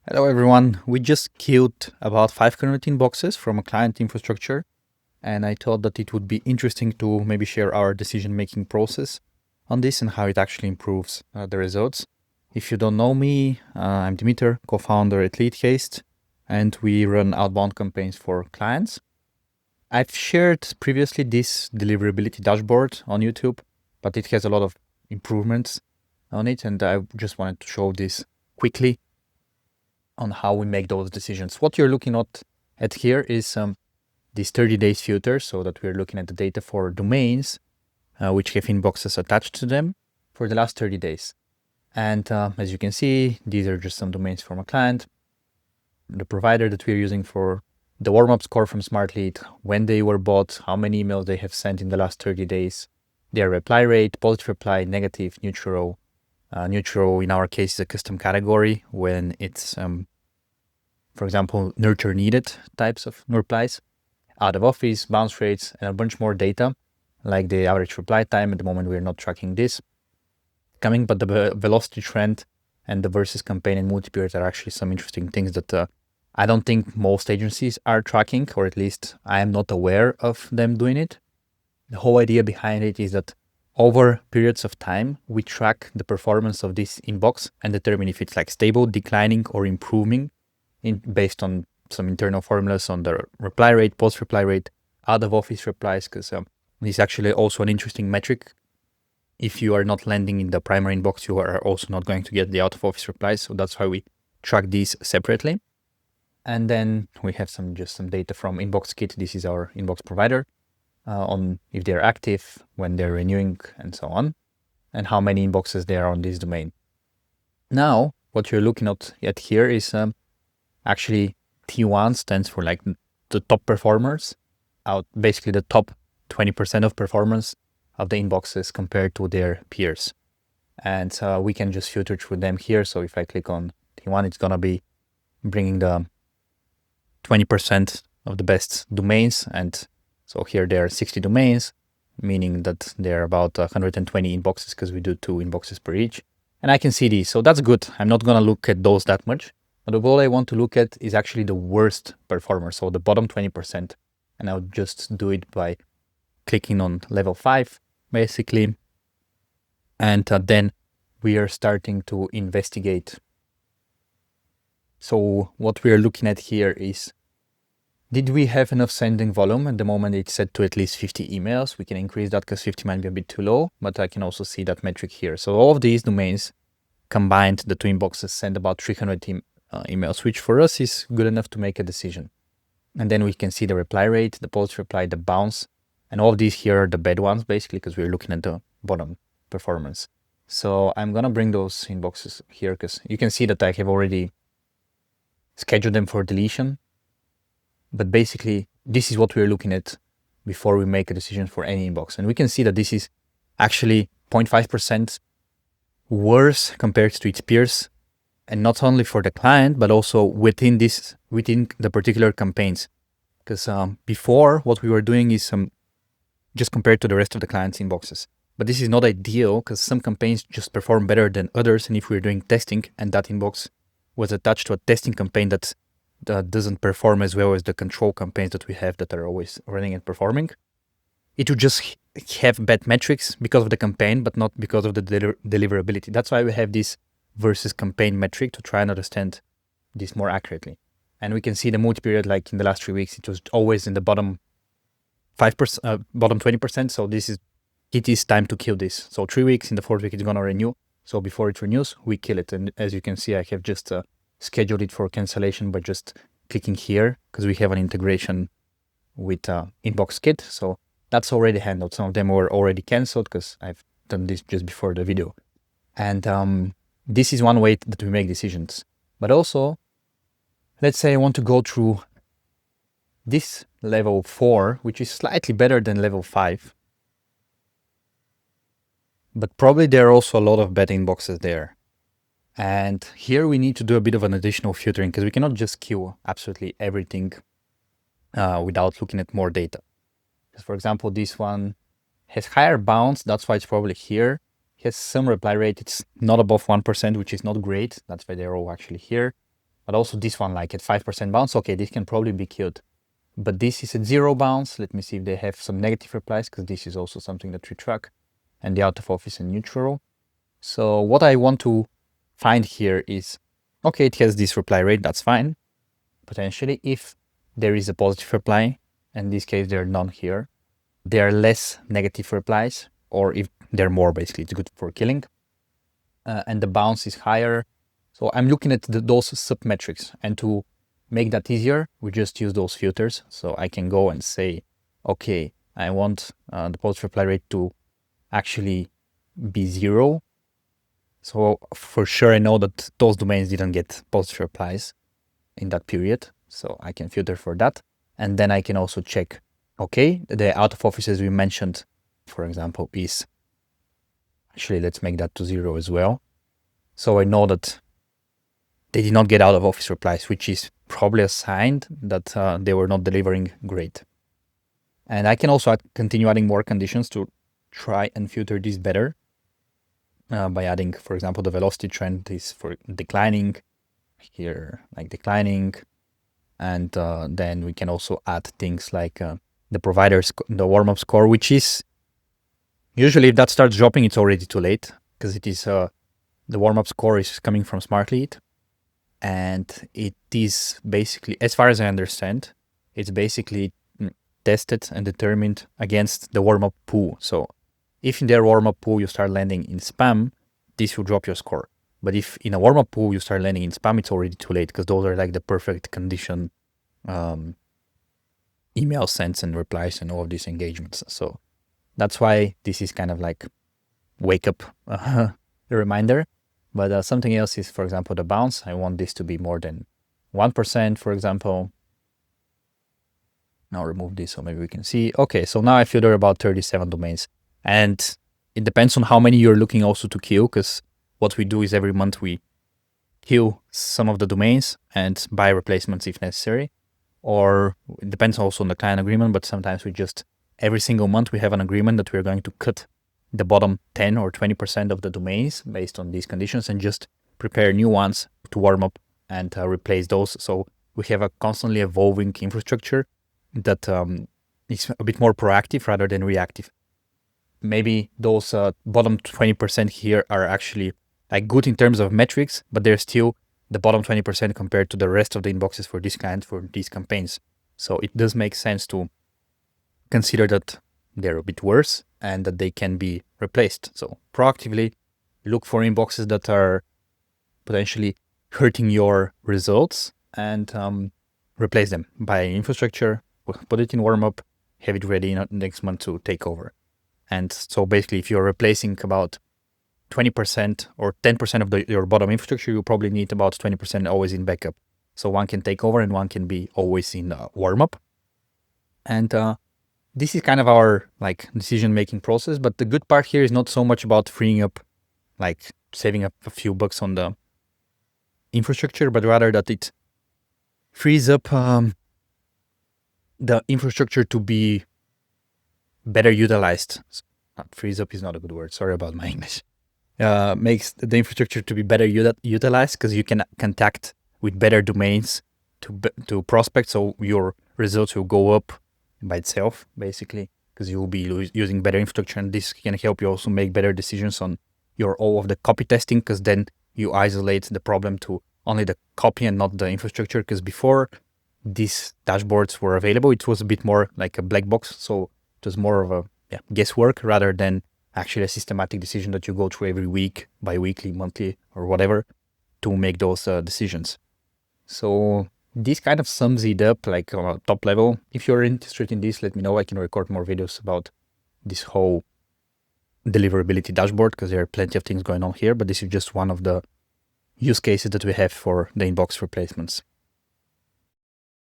Hello everyone, we just queued about 500 inboxes from a client infrastructure, and I thought that it would be interesting to maybe share our decision-making process on this and how it actually improves the results. If you don't know me, I'm Dimitar, co-founder at Leadcast, and we run outbound campaigns for clients. I've shared previously this deliverability dashboard on YouTube, but it has a lot of improvements on it, and I just wanted to show this quickly on how we make those decisions. What you're looking at here is this 30 days filter, so that we're looking at the data for domains which have inboxes attached to them for the last 30 days. And as you can see, these are just some domains from a client, the provider that we're using for the warm-up score from SmartLead, when they were bought, how many emails they have sent in the last 30 days, their reply rate, positive reply, negative, neutral. Neutral in our case is a custom category when it's for example, nurture needed types of replies, out of office, bounce rates, and a bunch more data, like the average reply time. At the moment, we're not tracking this coming, but the velocity trend and the versus campaign and multi-period are actually some interesting things that I don't think most agencies are tracking, or at least I am not aware of them doing it. The whole idea behind it is that over periods of time, we track the performance of this inbox and determine if it's like stable, declining, or improving based on some internal formulas on the reply rate, post reply rate, out of office replies, because this is actually also an interesting metric. If you are not landing in the primary inbox, you are also not going to get the out of office replies. So that's why we track these separately. And then we have some data from InboxKit. This is our inbox provider on if they're active, when they're renewing, and so on, and how many inboxes there are on this domain. Now, what you're looking at here is actually T1 stands for like the top performers, basically the top 20% of performance of the inboxes compared to their peers. And we can just filter through them here. So if I click on T1, it's going to be bringing the 20% of the best domains. And so here there are 60 domains, meaning that there are about 120 inboxes because we do 2 inboxes per each. And I can see these. So that's good. I'm not going to look at those that much. But what I want to look at is actually the worst performer, so the bottom 20%. And I'll just do it by clicking on level 5, basically. And then we are starting to investigate. So what we are looking at here is, did we have enough sending volume? At the moment, it's set to at least 50 emails. We can increase that because 50 might be a bit too low, but I can also see that metric here. So all of these domains combined, the 2 inboxes send about 300 emails, which for us is good enough to make a decision. And then we can see the reply rate, the post reply, the bounce, and all of these here are the bad ones, basically, because we're looking at the bottom performance. So I'm going to bring those inboxes here because you can see that I have already scheduled them for deletion. But basically, this is what we're looking at before we make a decision for any inbox. And we can see that this is actually 0.5% worse compared to its peers. And not only for the client, but also within the particular campaigns. Because before, what we were doing is just compared to the rest of the clients' inboxes. But this is not ideal because some campaigns just perform better than others. And if we're doing testing and that inbox was attached to a testing campaign that doesn't perform as well as the control campaigns that we have that are always running and performing, it would just have bad metrics because of the campaign, but not because of the deliverability. That's why we have this versus campaign metric to try and understand this more accurately. And we can see the multi-period, like in the last 3 weeks, it was always in the bottom 5%, bottom 20%. So it is time to kill this. So 3 weeks, in the 4th week, it's going to renew. So before it renews, we kill it. And as you can see, I have just scheduled it for cancellation by just clicking here because we have an integration with InboxKit. So that's already handled. Some of them were already canceled because I've done this just before the video. And this is one way that we make decisions. But also, let's say I want to go through this level 4, which is slightly better than level 5. But probably there are also a lot of bad inboxes there. And here we need to do a bit of an additional filtering because we cannot just queue absolutely everything without looking at more data. Because for example, this one has higher bounce. That's why it's probably here. Has some reply rate. It's not above 1%, which is not great. That's why they're all actually here. But but also this one, like at 5% bounce, okay, this can probably be killed. But this is at 0 bounce. Let me see if they have some negative replies, because this is also something that we track, and the out of office and neutral. So what I want to find here is, okay, it has this reply rate, that's fine. Potentially, if there is a positive reply, in this case, there are none here, there are less negative replies, or if there are more, basically, it's good for killing. And the bounce is higher. So I'm looking at those submetrics, and to make that easier, we just use those filters. So I can go and say, okay, I want the positive reply rate to actually be 0. So for sure, I know that those domains didn't get positive replies in that period. So I can filter for that. And then I can also check, okay, the out of offices we mentioned, for example, is actually, let's make that to 0 as well. So I know that they did not get out of office replies, which is probably a sign that they were not delivering great. And I can also continue adding more conditions to try and filter this better by adding, for example, the velocity trend is for declining here, like declining. And then we can also add things like the provider's, the warm-up score, which is usually if that starts dropping, it's already too late, because it is the warm-up score is coming from SmartLead. And it is basically, as far as I understand, it's basically tested and determined against the warm-up pool. So if in their warm-up pool you start landing in spam, this will drop your score. But if in a warm-up pool you start landing in spam, it's already too late, because those are like the perfect condition email sends and replies and all of these engagements. So that's why this is kind of like wake up reminder. But something else is, for example, the bounce. I want this to be more than 1%, for example. Now remove this so maybe we can see. Okay, so now I filter about 37 domains. And it depends on how many you're looking also to kill, because what we do is every month we kill some of the domains and buy replacements if necessary. Or it depends also on the client agreement, but sometimes we just, every single month we have an agreement that we're going to cut the bottom 10 or 20% of the domains based on these conditions and just prepare new ones to warm up and replace those. So we have a constantly evolving infrastructure that is a bit more proactive rather than reactive. Maybe those bottom 20% here are actually like good in terms of metrics, but they're still the bottom 20% compared to the rest of the inboxes for this client, for these campaigns. So it does make sense to consider that they're a bit worse and that they can be replaced. So proactively look for inboxes that are potentially hurting your results and replace them by infrastructure, put it in warm up, have it ready next month to take over. And so basically, if you're replacing about 20% or 10% of your bottom infrastructure, you probably need about 20% always in backup. So one can take over and one can be always in warm up. And this is kind of our like decision-making process. But the good part here is not so much about freeing up, like saving up a few bucks on the infrastructure, but rather that it frees up the infrastructure to be better utilized. Frees up is not a good word. Sorry about my English. Makes the infrastructure to be better utilized, because you can contact with better domains to prospect. So your results will go up by itself, basically, because you will be using better infrastructure, and this can help you also make better decisions on all of the copy testing, because then you isolate the problem to only the copy and not the infrastructure. Because before these dashboards were available, it was a bit more like a black box, so it was more of a guesswork rather than actually a systematic decision that you go through every week, bi-weekly, monthly, or whatever to make those decisions. So this kind of sums it up like on a top level. If you're interested in this, let me know. I can record more videos about this whole deliverability dashboard, because there are plenty of things going on here, but this is just one of the use cases that we have for the inbox replacements.